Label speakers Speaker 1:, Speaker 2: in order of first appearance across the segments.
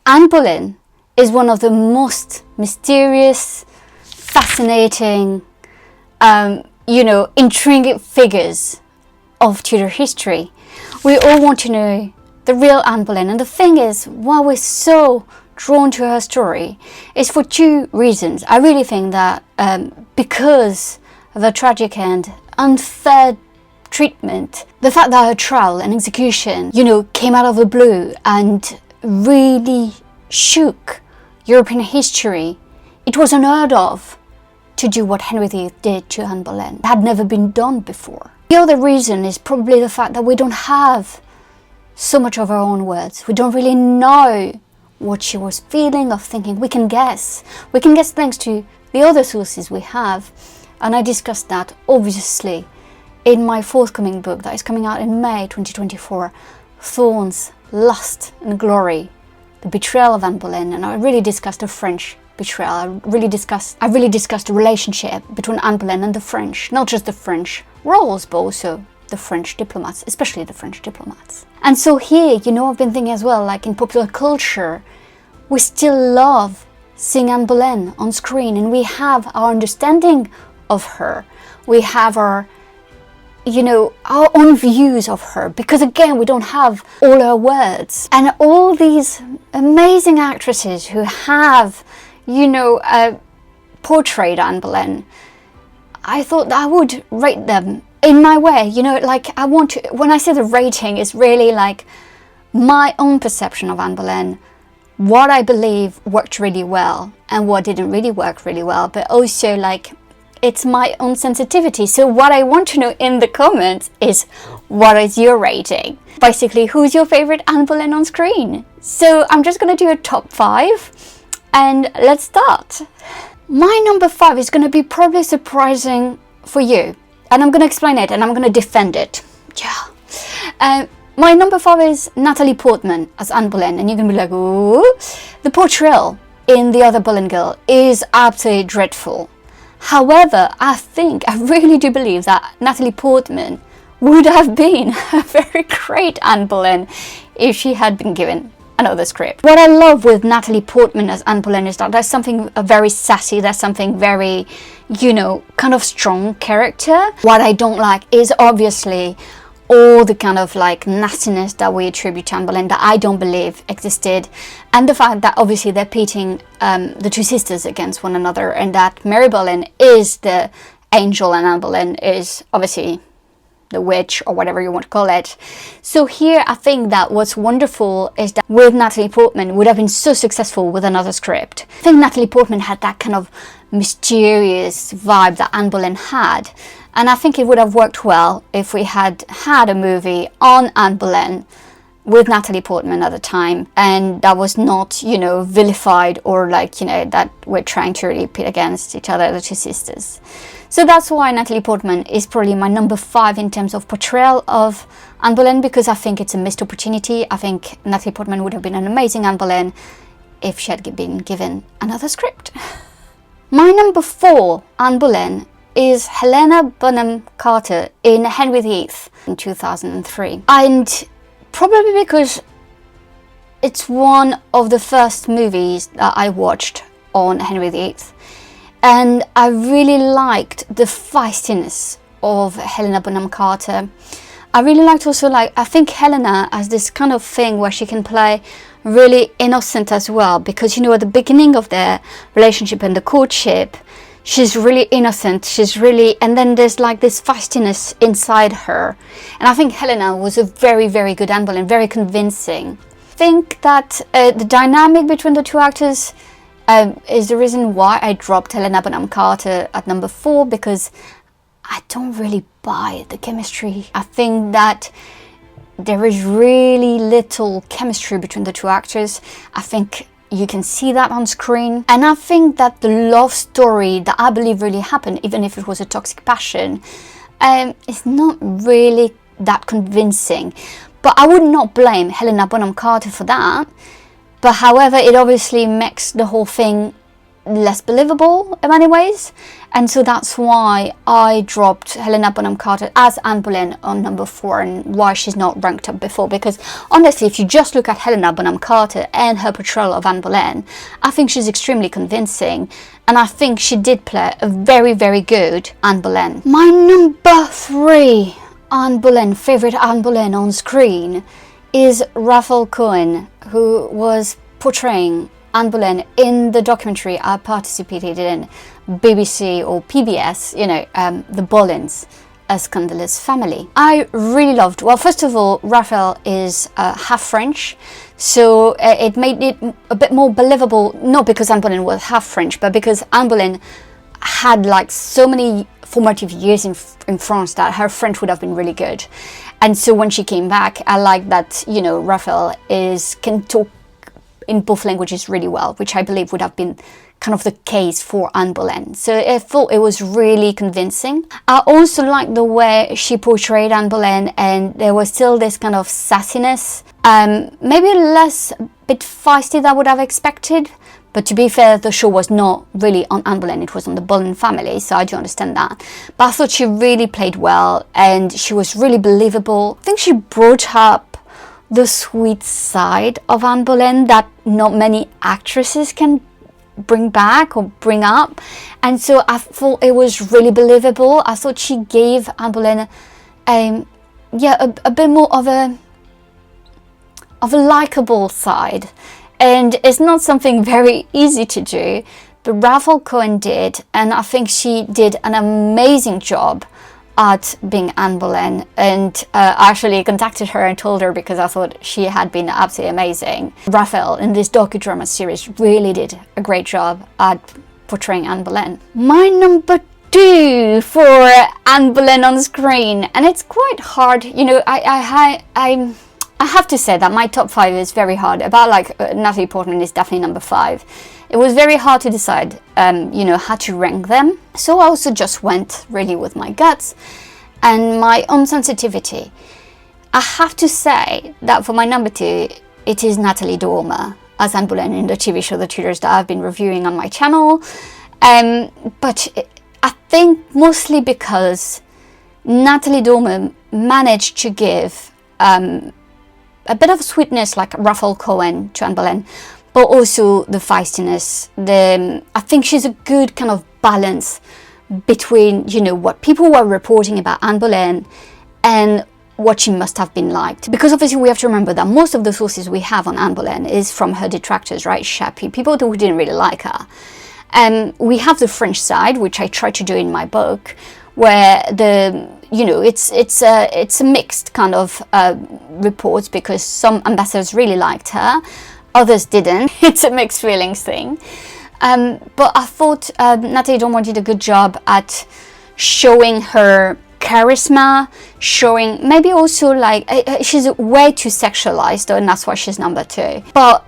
Speaker 1: Anne Boleyn is one of the most mysterious, fascinating, intriguing figures of Tudor history. We all want to know the real Anne Boleyn, and the thing is, why we're so drawn to her story is for two reasons. I really think that because of her tragic and unfair treatment, the fact that her trial and execution, came out of the blue and really shook European history. It was unheard of to do what Henry VIII did to Anne Boleyn. It had never been done before. The other reason is probably the fact that we don't have so much of our own words. We don't really know what she was feeling or thinking. We can guess. We can guess thanks to the other sources we have. And I discussed that, obviously, in my forthcoming book that is coming out in May 2024, Thorns, Lust and Glory, the Betrayal of Anne Boleyn. And I really discussed the French betrayal. I really discussed the relationship between Anne Boleyn and the French, not just the French royals, but also the French diplomats, especially the French diplomats. And so here, I've been thinking as well, like in popular culture, we still love seeing Anne Boleyn on screen, and we have our understanding of her. We have our own views of her, because again, we don't have all her words. And all these amazing actresses who have, portrayed Anne Boleyn, I thought that I would rate them in my way. I want to, when I say the rating, is really like my own perception of Anne Boleyn, what I believe worked really well and what didn't really work really well, but also it's my own sensitivity. So what I want to know in the comments is, what is your rating? Basically, who's your favorite Anne Boleyn on screen? So I'm just going to do a top 5 and let's start. My number 5 is going to be probably surprising for you, and I'm going to explain it and I'm going to defend it. Yeah. My number 5 is Natalie Portman as Anne Boleyn, and you're going to be like, ooh. The portrayal in The Other Boleyn Girl is absolutely dreadful. However, I really do believe that Natalie Portman would have been a very great Anne Boleyn if she had been given another script. What I love with Natalie Portman as Anne Boleyn is that there's something very sassy, there's something very, kind of strong character. What I don't like is obviously all the kind of nastiness that we attribute to Anne Boleyn that I don't believe existed, and the fact that obviously they're pitting the two sisters against one another, and that Mary Boleyn is the angel and Anne Boleyn is obviously the witch, or whatever you want to call it. So here I think that what's wonderful is that with Natalie Portman would have been so successful with another script. I think Natalie Portman had that kind of mysterious vibe that Anne Boleyn had, and I think it would have worked well if we had had a movie on Anne Boleyn with Natalie Portman at the time, and that was not, vilified or that we're trying to really pit against each other, the two sisters. So that's why Natalie Portman is probably my number 5 in terms of portrayal of Anne Boleyn, because I think it's a missed opportunity. I think Natalie Portman would have been an amazing Anne Boleyn if she had been given another script. My number 4 Anne Boleyn is Helena Bonham Carter in Henry VIII in 2003. And probably because it's one of the first movies that I watched on Henry VIII. And I really liked the feistiness of Helena Bonham Carter. I really liked also, I think Helena has this kind of thing where she can play really innocent as well, because at the beginning of their relationship and the courtship, she's really innocent, and then there's this feistiness inside her. And I think Helena was a very, very good Anne Boleyn, very convincing. I think that the dynamic between the two actors is the reason why I dropped Helena Bonham Carter at number 4, because I don't really buy the chemistry. I think that there is really little chemistry between the two actors. I think you can see that on screen, and I think that the love story that I believe really happened, even if it was a toxic passion, is not really that convincing. But I would not blame Helena Bonham Carter for that. But however, it obviously makes the whole thing less believable in many ways, and so that's why I dropped Helena Bonham Carter as Anne Boleyn on number 4, and why she's not ranked up before, because honestly, if you just look at Helena Bonham Carter and her portrayal of Anne Boleyn, I think she's extremely convincing, and I think she did play a very, very good Anne Boleyn. My number 3 Anne Boleyn, favourite Anne Boleyn on screen, is Ruffle Cohen, who was portraying Anne Boleyn in the documentary I participated in, BBC or PBS, the Boleyns, A Scandalous Family. I really loved, well, first of all, Ruffle is half French, so it made it a bit more believable, not because Anne Boleyn was half French, but because Anne Boleyn had like so many formative years in France that her French would have been really good. And so when she came back, I like that, Ruffle can talk in both languages really well, which I believe would have been kind of the case for Anne Boleyn. So I thought it was really convincing. I also liked the way she portrayed Anne Boleyn, and there was still this kind of sassiness, maybe less a bit feisty than I would have expected. But to be fair, the show was not really on Anne Boleyn, it was on the Boleyn family, so I do understand that. But I thought she really played well, and she was really believable. I think she brought up the sweet side of Anne Boleyn that not many actresses can bring back or bring up, and so I thought it was really believable. I thought she gave Anne Boleyn a bit more of a likable side, and it's not something very easy to do, but Ruffle Cohen did, and I think she did an amazing job at being Anne Boleyn, and I actually contacted her and told her because I thought she had been absolutely amazing. Ruffle in this docudrama series really did a great job at portraying Anne Boleyn. My number 2 for Anne Boleyn on screen, and it's quite hard, I have to say that my top 5 is very hard. Natalie Portman is definitely number 5. It was very hard to decide, how to rank them. So I also just went really with my guts and my own sensitivity. I have to say that for my number 2, it is Natalie Dormer as Anne Boleyn in the TV show The Tudors that I've been reviewing on my channel. But I think mostly because Natalie Dormer managed to give a bit of sweetness like Ruffle Cohen to Anne Boleyn, but also the feistiness. I think she's a good kind of balance between, what people were reporting about Anne Boleyn and what she must have been liked. Because obviously we have to remember that most of the sources we have on Anne Boleyn is from her detractors, right? Chappie, people who didn't really like her. And we have the French side, which I try to do in my book, where it's a mixed kind of reports, because some ambassadors really liked her, others didn't. It's a mixed feelings thing. But I thought Natalie Dormer did a good job at showing her charisma, showing maybe also she's way too sexualized, though, and that's why she's number 2. But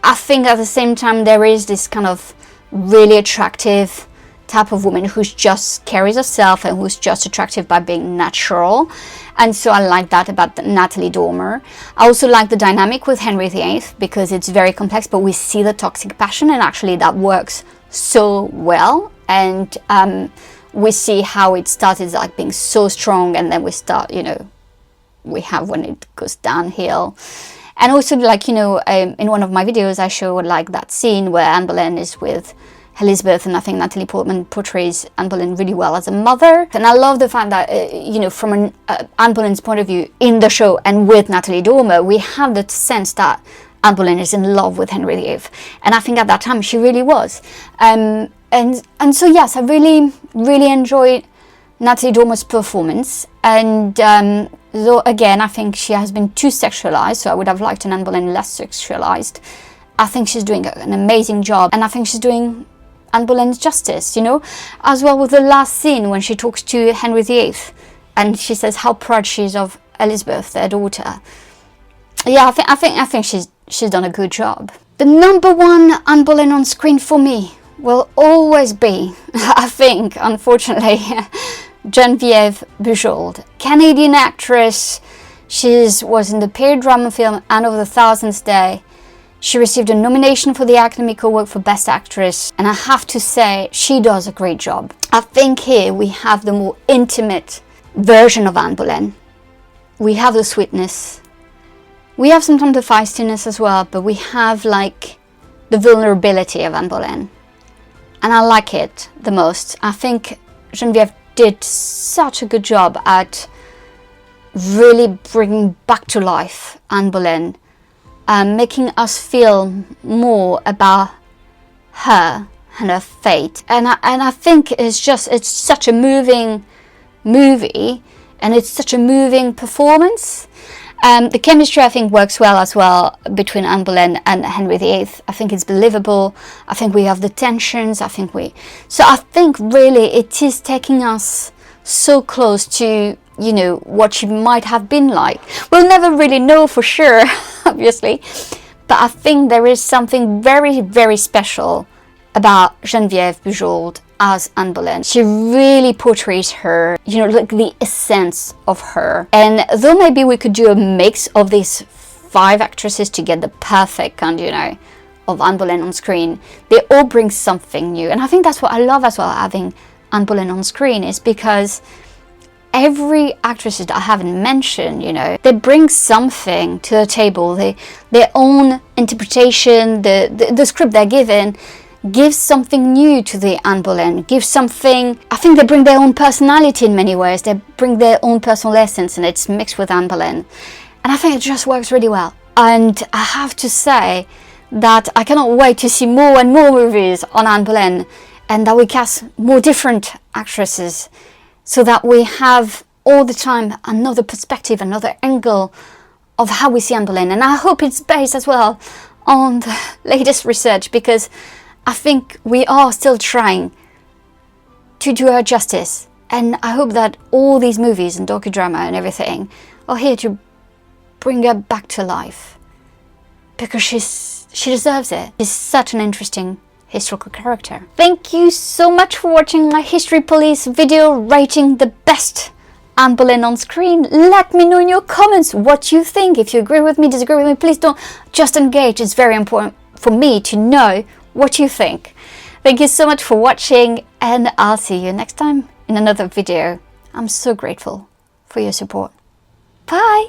Speaker 1: I think at the same time there is this kind of really attractive type of woman who's just carries herself and who's just attractive by being natural, and so I like that about Natalie Dormer. I also like the dynamic with Henry VIII because it's very complex, but we see the toxic passion, and actually that works so well, and we see how it started being so strong, and then we start, we have when it goes downhill. And also in one of my videos I show that scene where Anne Boleyn is with Elizabeth, and I think Natalie Portman portrays Anne Boleyn really well as a mother. And I love the fact that, from Anne Boleyn's point of view in the show and with Natalie Dormer, we have the sense that Anne Boleyn is in love with Henry VIII. And I think at that time she really was. And so yes, I really, really enjoyed Natalie Dormer's performance. And though again, I think she has been too sexualized, so I would have liked an Anne Boleyn less sexualized. I think she's doing an amazing job, and I think she's doing Anne Boleyn's justice, as well with the last scene when she talks to Henry VIII and she says how proud she is of Elizabeth, their daughter. Yeah, I think she's done a good job. The number 1 Anne Boleyn on screen for me will always be, I think, unfortunately, Geneviève Bujold, Canadian actress. She was in the period drama film Anne of the Thousandth Day. She received a nomination for the Academy Award for Best Actress, and I have to say, she does a great job. I think here we have the more intimate version of Anne Boleyn. We have the sweetness. We have sometimes the feistiness as well, but we have like the vulnerability of Anne Boleyn. And I like it the most. I think Geneviève did such a good job at really bringing back to life Anne Boleyn, making us feel more about her and her fate. And I think it's such a moving movie, and it's such a moving performance. The chemistry, I think, works well as well between Anne Boleyn and Henry VIII. I think it's believable. I think we have the tensions. I think really it is taking us so close to, you know, what she might have been like. We'll never really know for sure, obviously, but I think there is something very, very special about Geneviève Bujold as Anne Boleyn. She really portrays her, you know, like the essence of her. And though maybe we could do a mix of these 5 actresses to get the perfect kind, you know, of Anne Boleyn on screen, they all bring something new. And I think that's what I love as well, having Anne Boleyn on screen, is because every actress that I haven't mentioned, you know, they bring something to the table. Their own interpretation, the script they're given, gives something new to the Anne Boleyn, gives something. I think they bring their own personality in many ways. They bring their own personal essence, and it's mixed with Anne Boleyn. And I think it just works really well. And I have to say that I cannot wait to see more and more movies on Anne Boleyn, and that we cast more different actresses, so that we have all the time another perspective, another angle of how we see Anne Boleyn. And I hope it's based as well on the latest research, because I think we are still trying to do her justice. And I hope that all these movies and docudrama and everything are here to bring her back to life, because she deserves it. She's such an interesting historical character. Thank you so much for watching my History Police video rating the best Anne Boleyn on screen. Let me know in your comments what you think. If you agree with me, disagree with me, please don't just engage. It's very important for me to know what you think. Thank you so much for watching, and I'll see you next time in another video. I'm so grateful for your support. Bye!